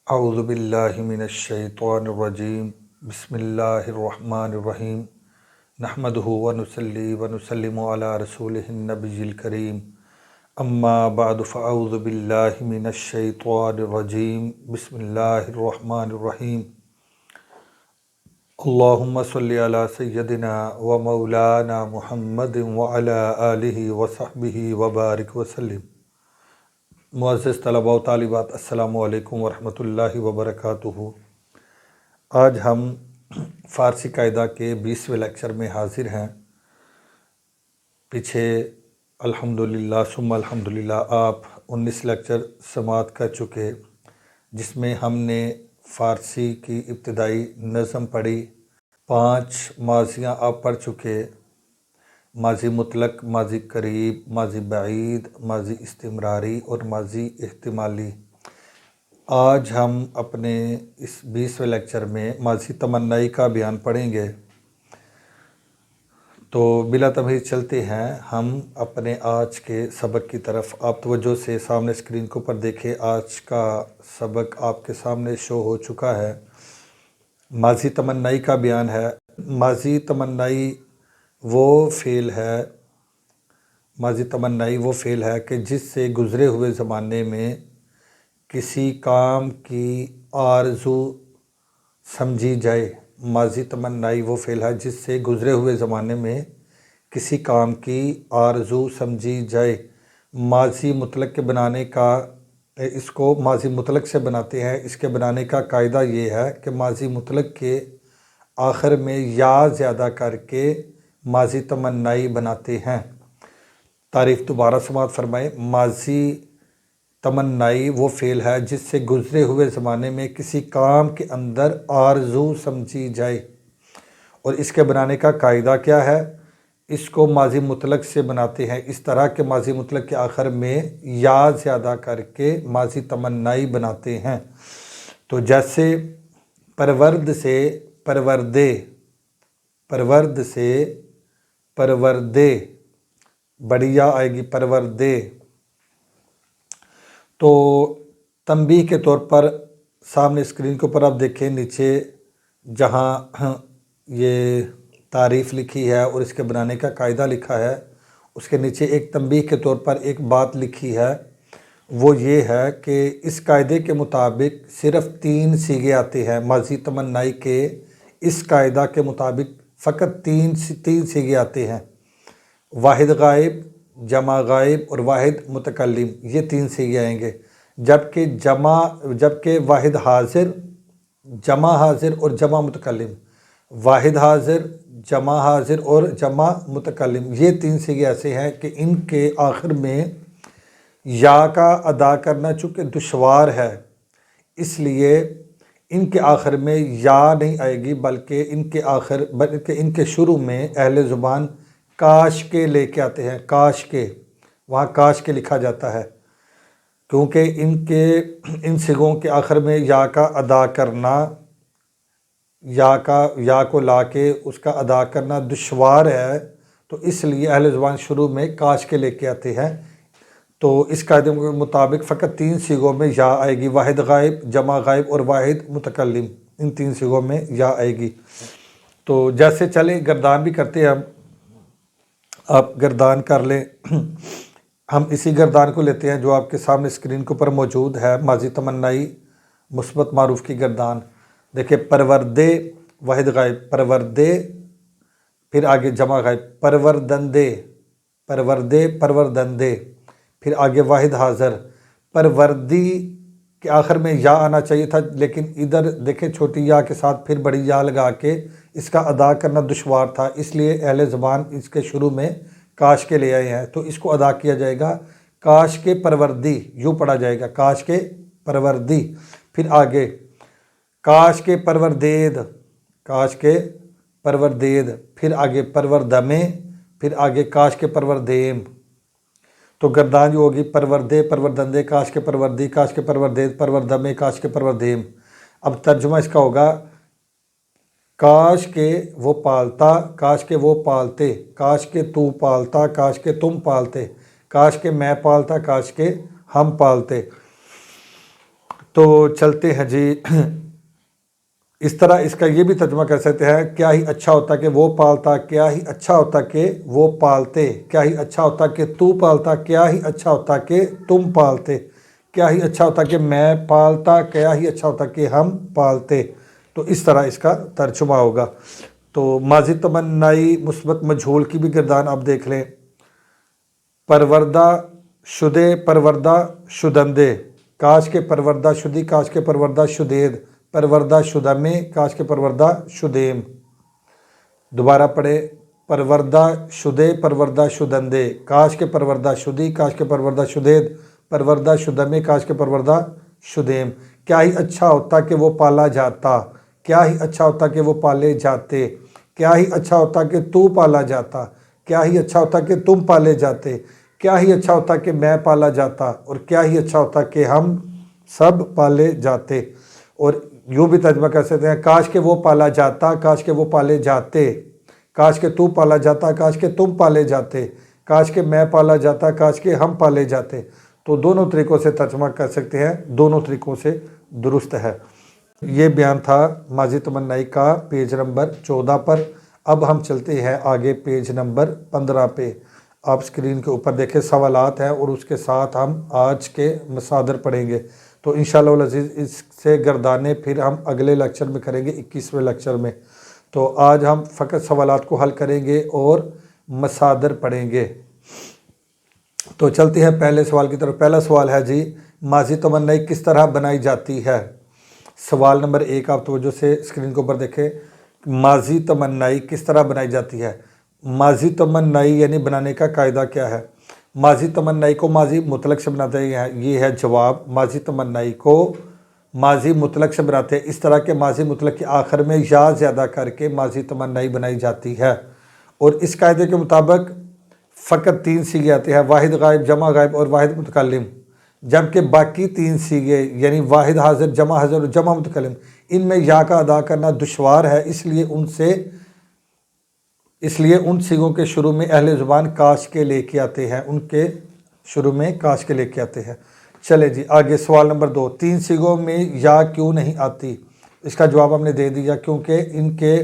اعوذ باللہ من الشیطان الرجیم بسم اللہ الرحمن الرحیم نحمدہ ونصلی ونسلم علی رسولہ النبی الکریم اما بعد فاعوذ باللہ من الشیطان الرجیم بسم اللہ الرحمن الرحیم اللہم صلی علی سیدنا و مولانا محمد وعلی آلہ وصحبہ وبارک وسلم۔ معزز طلباء و طالبات، السلام علیکم ورحمۃ اللہ وبرکاتہ۔ آج ہم فارسی قاعدہ کے 20ویں لیکچر میں حاضر ہیں۔ پیچھے الحمدللہ ثم الحمدللہ آپ 19 لیکچر سماعت کر چکے، جس میں ہم نے فارسی کی ابتدائی نظم پڑھی۔ 5 ماضیاں آپ پڑھ چکے: ماضی مطلق، ماضی قریب، ماضی بعید، ماضی استمراری اور ماضی احتمالی۔ آج ہم اپنے اس 20ویں لیکچر میں ماضی تمنائی کا بیان پڑھیں گے۔ تو بلا تمہید چلتے ہیں ہم اپنے آج کے سبق کی طرف۔ آپ توجہ سے سامنے اسکرین کے اوپر دیکھیں، آج کا سبق آپ کے سامنے شو ہو چکا ہے۔ ماضی تمنائی کا بیان ہے۔ ماضی تمنائی وہ فعل ہے کہ جس سے گزرے ہوئے زمانے میں کسی کام کی آرزو سمجھی جائے۔ ماضی تمنائی وہ فعل ہے جس سے گزرے ہوئے زمانے میں کسی کام کی آرزو سمجھی جائے۔ ماضی مطلق کے بنانے کا، اس کو ماضی مطلق سے بناتے ہیں۔ اس کے بنانے کا قاعدہ یہ ہے کہ ماضی مطلق کے آخر میں یا زیادہ کر کے ماضی تمنائی بناتے ہیں۔ تعریف دوبارہ سماعت فرمائیں۔ ماضی تمنائی وہ فعل ہے جس سے گزرے ہوئے زمانے میں کسی کام کے اندر آرزو سمجھی جائے، اور اس کے بنانے کا قاعدہ کیا ہے؟ اس کو ماضی مطلق سے بناتے ہیں، اس طرح کہ ماضی مطلق کے آخر میں یا زیادہ کر کے ماضی تمنائی بناتے ہیں۔ تو جیسے پرورد سے پروردے، پرورد سے پروردے، بڑھیا آئے گی پروردے۔ تو تنبیہ کے طور پر سامنے اسکرین کے اوپر آپ دیکھیں، نیچے جہاں یہ تعریف لکھی ہے اور اس کے بنانے کا قاعدہ لکھا ہے، اس کے نیچے ایک تنبیہ کے طور پر ایک بات لکھی ہے۔ وہ یہ ہے کہ اس قاعدے کے مطابق صرف 3 صیغے آتے ہیں۔ ماضی تمنائی کے اس قاعدہ کے مطابق فقط 3 صیغے آتے ہیں: واحد غائب، جمع غائب اور واحد متکلم۔ یہ 3 صیغے آئیں گے، جبکہ واحد حاضر، جمع حاضر اور جمع متکلم، واحد حاضر، جمع حاضر اور جمع متکلم، یہ 3 صیغے ایسے ہیں کہ ان کے آخر میں یا کا ادا کرنا چونکہ دشوار ہے، اس لیے ان کے آخر میں یا نہیں آئے گی، بلکہ ان کے شروع میں اہل زبان کاش کے لے کے آتے ہیں۔ کاش کے، وہاں کاش کے لکھا جاتا ہے، کیونکہ ان صیغوں کے آخر میں یا کا ادا کرنا، یا کو لا کے اس کا ادا کرنا دشوار ہے، تو اس لیے اہل زبان شروع میں کاش کے لے کے آتے ہیں۔ تو اس قاعدے کے مطابق فقط 3 صیغوں میں یا آئے گی: واحد غائب، جمع غائب اور واحد متکلم۔ ان 3 صیغوں میں یا آئے گی۔ تو جیسے چلیں گردان بھی کرتے ہیں، آپ گردان کر لیں۔ ہم اسی گردان کو لیتے ہیں جو آپ کے سامنے اسکرین کے اوپر موجود ہے، ماضی تمنائی مثبت معروف کی گردان۔ دیکھیں، پروردے واحد غائب، پروردے، پھر آگے جمع غائب، پروردندے، پروردے پروردندے، پھر آگے واحد حاضر۔ پروردی کے آخر میں یا آنا چاہیے تھا، لیکن ادھر دیکھیں چھوٹی یا کے ساتھ پھر بڑی یا لگا کے اس کا ادا کرنا دشوار تھا، اس لیے اہل زبان اس کے شروع میں کاش کے لے آئے ہیں۔ تو اس کو ادا کیا جائے گا کاش کے پروردی، یوں پڑھا جائے گا، کاش کے پروردی۔ پھر آگے کاش کے پروردید، کاش کے پروردید، پھر آگے پروردمے، پھر آگے کاش کے پروردیم۔ تو گردان جو ہوگی پروردے پروردندے کاش کے پروردی کاش کے پروردید پروردمے کاش کے پروردیم۔ اب ترجمہ اس کا ہوگا: کاش کے وہ پالتا، کاش کے وہ پالتے، کاش کے تو پالتا، کاش کے تم پالتے، کاش کے میں پالتا، کاش کے ہم پالتے۔ تو چلتے ہیں جی، اس طرح اس کا یہ بھی ترجمہ کر سکتے ہیں، کیا ہی اچھا ہوتا کہ وہ پالتا، کیا ہی اچھا ہوتا کہ وہ پالتے، کیا ہی اچھا ہوتا کہ تو پالتا، کیا ہی اچھا ہوتا کہ تم پالتے، کیا ہی اچھا ہوتا کہ میں پالتا، کیا ہی اچھا ہوتا کہ ہم پالتے۔ تو اس طرح اس کا ترجمہ ہوگا۔ تو ماضی تمنائی مثبت مجہول کی بھی گردان آپ دیکھ لیں، پروردہ شدے، پروردہ شدندے، کاش کے پروردہ شدی، کاش کے پروردہ شدید، پروردہ شدمے، کاش کے پروردہ شدیم۔ دوبارہ پڑھے، پروردہ شدے، پروردہ شدندے، کاش کے پروردہ شدی، کاش کے پروردہ شدید، پروردہ شدمے، کاش کے پروردہ شدیم۔ کیا ہی اچھا ہوتا کہ وہ پالا جاتا، کیا ہی اچھا ہوتا کہ وہ پالے جاتے، کیا ہی اچھا ہوتا کہ تو پالا جاتا، کیا ہی اچھا ہوتا کہ تم پالے جاتے، کیا ہی اچھا ہوتا کہ میں پالا جاتا، اور کیا ہی اچھا ہوتا کہ ہم سب پالے جاتے۔ اور یوں بھی ترجمہ کر سکتے ہیں، کاش کہ وہ پالا جاتا، کاش کہ وہ پالے جاتے، کاش کہ تو پالا جاتا، کاش کہ تم پالے جاتے، کاش کہ میں پالا جاتا، کاش کہ ہم پالے جاتے۔ تو دونوں طریقوں سے ترجمہ کر سکتے ہیں، دونوں طریقوں سے درست ہے۔ یہ بیان تھا ماضی تمنائی کا پیج نمبر 14 پر۔ اب ہم چلتے ہیں آگے پیج نمبر 15 پہ۔ آپ اسکرین کے اوپر دیکھیں، سوالات ہیں اور اس کے ساتھ ہم آج کے مصادر پڑھیں گے۔ تو انشاءاللہ العزیز اس سے گردانے پھر ہم اگلے لیکچر میں کریں گے، 21ویں لیکچر میں۔ تو آج ہم فقط سوالات کو حل کریں گے اور مصادر پڑھیں گے۔ تو چلتے ہیں پہلے سوال کی طرف۔ پہلا سوال ہے جی، ماضی تمنائی کس طرح بنائی جاتی ہے؟ سوال نمبر 1 آپ توجہ سے اسکرین کے اوپر دیکھیں، ماضی تمنائی کس طرح بنائی جاتی ہے؟ ماضی تمنائی یعنی بنانے کا قاعدہ کیا ہے؟ ماضی تمنائی کو ماضی مطلق سے بناتے ہیں، یہ ہے جواب۔ ماضی تمنائی کو ماضی مطلق سے بناتے ہیں، اس طرح کے ماضی مطلق کے آخر میں یا زیادہ کر کے ماضی تمنائی بنائی جاتی ہے۔ اور اس قاعدے کے مطابق فقط 3 صیغے آتے ہیں، واحد غائب، جمع غائب اور واحد متکلم، جبکہ باقی 3 صیغے یعنی واحد حاضر، جمع حاضر اور جمع متکلم، ان میں یا کا ادا کرنا دشوار ہے، اس لیے ان صیغوں کے شروع میں اہل زبان کاش کے لے کے آتے ہیں، ان کے شروع میں کاش کے لے کے آتے ہیں۔ چلے جی آگے، سوال نمبر 2، 3 صیغوں میں یا کیوں نہیں آتی؟ اس کا جواب ہم نے دے دیا، کیونکہ ان کے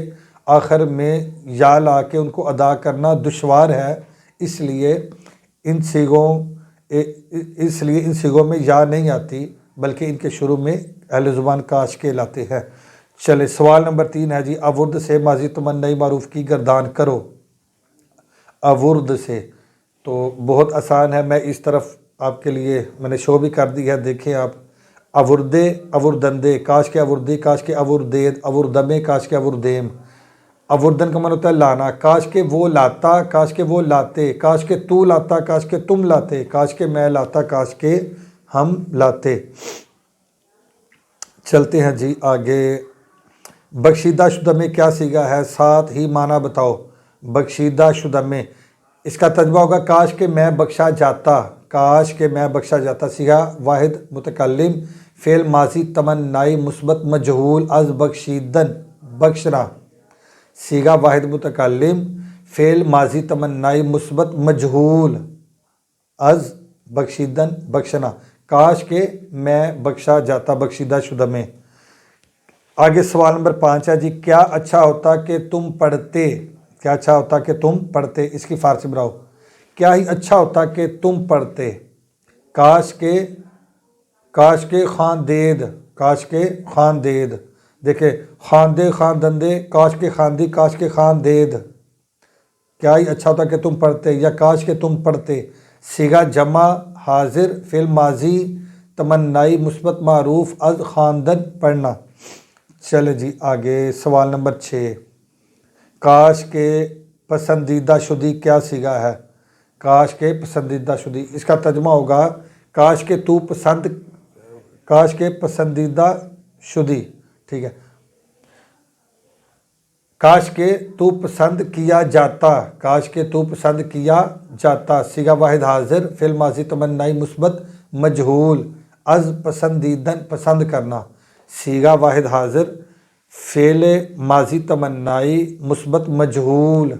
آخر میں یا لا کے ان کو ادا کرنا دشوار ہے، اس لیے ان صیغوں میں یا نہیں آتی، بلکہ ان کے شروع میں اہل زبان کاش کے لاتے ہیں۔ چلے سوال نمبر 3 ہے جی، اورد سے ماضی تمنائی معروف کی گردان کرو۔ اورد سے تو بہت آسان ہے، میں اس طرف آپ کے لیے میں نے شو بھی کر دی ہے، دیکھیں آپ، اوردے، اوردندے، کاش کے اوردی، کاش کے اوردید، اوردمے، کاش کے اوردیم۔ اوردن کا معنی ہوتا ہے لانا، کاش کے وہ لاتا، کاش کے وہ لاتے، کاش کے تو لاتا، کاش کے تم لاتے، کاش کے میں لاتا، کاش کے ہم لاتے۔ چلتے ہیں جی آگے، بخشیدہ شدہ میں کیا صیغہ ہے؟ ساتھ ہی معنی بتاؤ۔ بخشیدہ شدہ میں اس کا ترجمہ ہوگا کاش کہ میں بخشا جاتا، کاش کہ میں بخشا جاتا۔ صیغہ واحد متکلم، فعل ماضی تمنائی مثبت مجہول از بخشیدن، بخشنا۔ صیغہ واحد متکلم، فعل ماضی تمنائی مثبت مجہول از بخشیدن، بخشنا، کاش کہ میں بخشا جاتا، بخشیدہ شدہ میں۔ آگے سوال نمبر 5 ہے جی، کیا اچھا ہوتا کہ تم پڑھتے؟ کیا اچھا ہوتا کہ تم پڑھتے؟ اس کی فارسی بناؤ، کیا ہی اچھا ہوتا کہ تم پڑھتے، کاش کے خاندید، کاش کے خاندید، دیکھیں خاندے، خاندندے، کاش کے خاندی، کاش کے خاندید۔ کیا ہی اچھا ہوتا کہ تم پڑھتے یا کاش کہ تم پڑھتے۔ صیغہ جمع حاضر، فعل ماضی تمنائی مثبت معروف از خواندن، پڑھنا۔ چلے جی آگے، سوال نمبر 6، کاش کے پسندیدہ شدی کیا صیغہ ہے؟ کاش کے پسندیدہ شدی، اس کا ترجمہ ہوگا کاش کے تو پسند، کاش کے پسندیدہ شدی، ٹھیک ہے، کاش کے تو پسند کیا جاتا، کاش کے تو پسند کیا جاتا۔ صیغہ واحد حاضر، فعل ماضی تمنائی مثبت مجہول از پسندیدن، پسند کرنا۔ صیغہ واحد حاضر، فعل ماضی تمنائی مثبت مجہول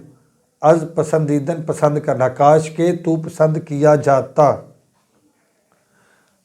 از پسندیدن، پسند کرنا، کاش کے تو پسند کیا جاتا۔